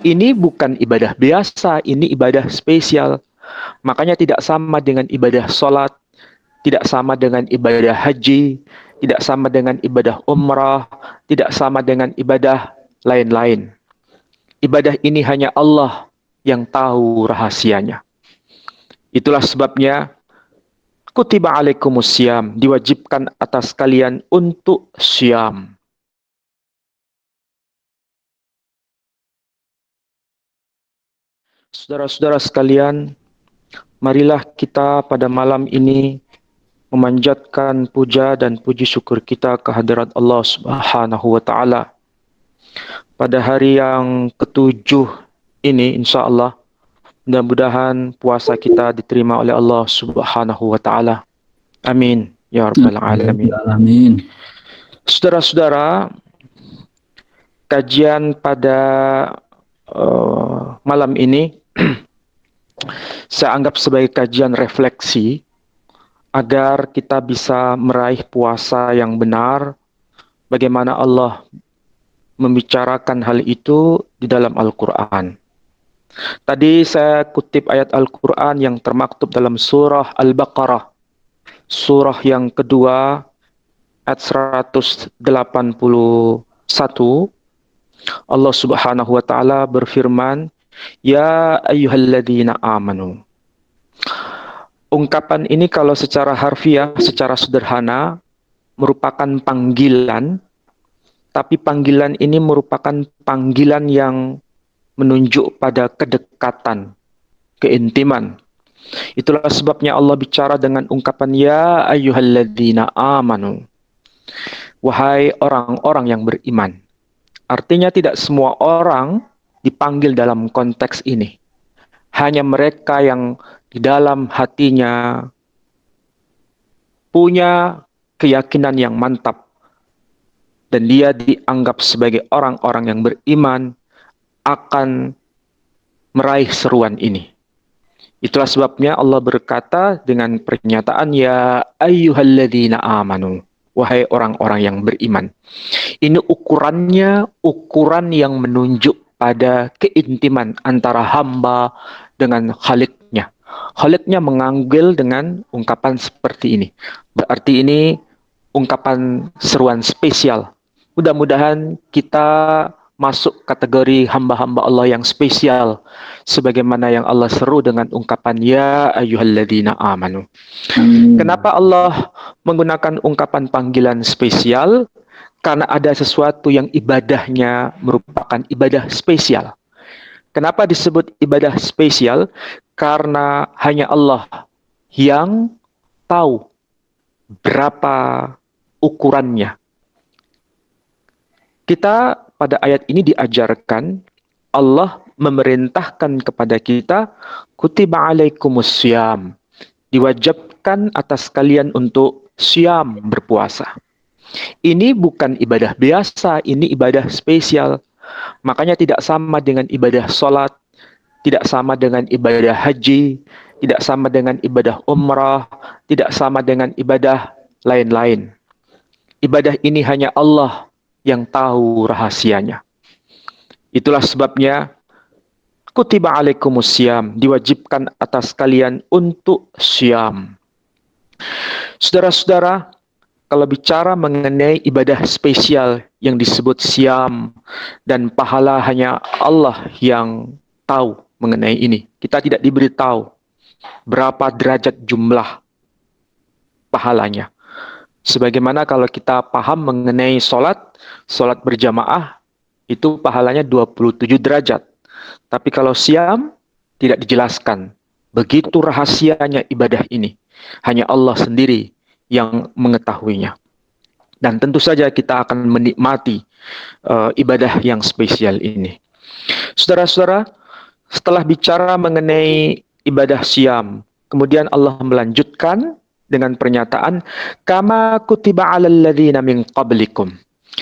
Ini bukan ibadah biasa, ini ibadah spesial. Makanya tidak sama dengan ibadah sholat, tidak sama dengan ibadah haji, tidak sama dengan ibadah umrah, tidak sama dengan ibadah lain-lain. Ibadah ini hanya Allah yang tahu rahasianya. Itulah sebabnya kutiba alaikumus syiyam, diwajibkan atas kalian untuk syiyam. Saudara-saudara sekalian, marilah kita pada malam ini memanjatkan puja dan puji syukur kita kehadirat Allah Subhanahu wa taala. Pada hari yang ketujuh ini insya Allah mudah-mudahan puasa kita diterima oleh Allah Subhanahu wa taala. Amin ya rabbal alamin. Amin. Saudara-saudara, kajian pada malam ini saya anggap sebagai kajian refleksi agar kita bisa meraih puasa yang benar. Bagaimana Allah membicarakan hal itu di dalam Al-Quran. Tadi saya kutip ayat Al-Quran yang termaktub dalam surah Al-Baqarah, surah yang kedua, ayat 181. Allah Subhanahu wa taala berfirman, "Ya ayyuhalladzina amanu." Ungkapan ini kalau secara harfiah, secara sederhana merupakan panggilan, tapi panggilan ini merupakan panggilan yang menunjuk pada kedekatan, keintiman. Itulah sebabnya Allah bicara dengan ungkapan ya ayyuhalladzina amanu. Wahai orang-orang yang beriman. Artinya tidak semua orang dipanggil dalam konteks ini. Hanya mereka yang di dalam hatinya punya keyakinan yang mantap dan dia dianggap sebagai orang-orang yang beriman akan meraih seruan ini. Itulah sebabnya Allah berkata dengan pernyataan ya ayyuhalladzina amanu, wahai orang-orang yang beriman. Ini ukurannya ukuran yang menunjuk pada keintiman antara hamba dengan Khaliknya. Khaliknya menganggil dengan ungkapan seperti ini. Berarti ini ungkapan seruan spesial. Mudah-mudahan kita masuk kategori hamba-hamba Allah yang spesial sebagaimana yang Allah seru dengan ungkapan ya ayyuhalladzina amanu. Kenapa Allah menggunakan ungkapan panggilan spesial? Karena ada sesuatu yang ibadahnya merupakan ibadah spesial. Kenapa disebut ibadah spesial? Karena hanya Allah yang tahu berapa ukurannya. Kita pada ayat ini diajarkan Allah memerintahkan kepada kita kutiba alaikumus syiyam, diwajibkan atas kalian untuk syiyam, berpuasa. Ini bukan ibadah biasa, ini ibadah spesial. Makanya tidak sama dengan ibadah sholat, tidak sama dengan ibadah haji, tidak sama dengan ibadah umrah, tidak sama dengan ibadah lain-lain. Ibadah ini hanya Allah yang tahu rahasianya. Itulah sebabnya kutiba alaikumus syiyam, diwajibkan atas kalian untuk syiyam. Saudara-saudara, kalau bicara mengenai ibadah spesial yang disebut syiyam dan pahala hanya Allah yang tahu mengenai ini. Kita tidak diberitahu berapa derajat jumlah pahalanya. Sebagaimana kalau kita paham mengenai sholat berjamaah, itu pahalanya 27 derajat. Tapi kalau syiyam, tidak dijelaskan. Begitu rahasianya ibadah ini. Hanya Allah sendiri yang mengetahuinya. Dan tentu saja kita akan menikmati ibadah yang spesial ini. Saudara-saudara, setelah bicara mengenai ibadah syiyam, kemudian Allah melanjutkan dengan pernyataan kama kutiba 'alal ladzina min qablikum,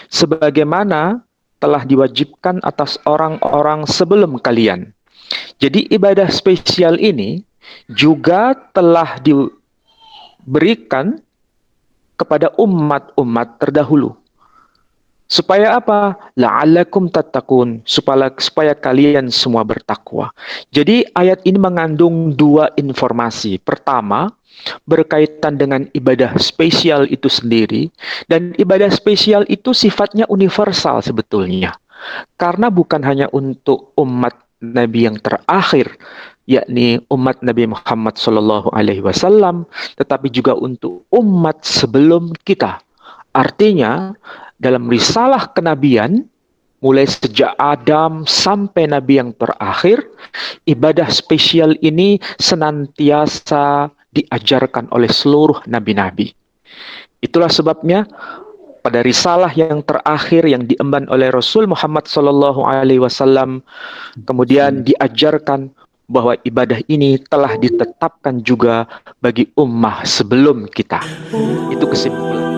sebagaimana telah diwajibkan atas orang-orang sebelum kalian. Jadi ibadah spesial ini juga telah diberikan kepada umat-umat terdahulu. Supaya apa? La'allakum tattaqun, supaya kalian semua bertakwa. Jadi ayat ini mengandung dua informasi. Pertama, berkaitan dengan ibadah spesial itu sendiri, dan ibadah spesial itu sifatnya universal sebetulnya. Karena bukan hanya untuk umat Nabi yang terakhir, yakni umat Nabi Muhammad SAW, tetapi juga untuk umat sebelum kita. Artinya, dalam risalah kenabian, mulai sejak Adam sampai Nabi yang terakhir, ibadah spesial ini senantiasa diajarkan oleh seluruh nabi-nabi. Itulah sebabnya pada risalah yang terakhir yang diemban oleh Rasul Muhammad SAW, kemudian diajarkan bahwa ibadah ini telah ditetapkan juga bagi ummah sebelum kita. Itu kesimpulan.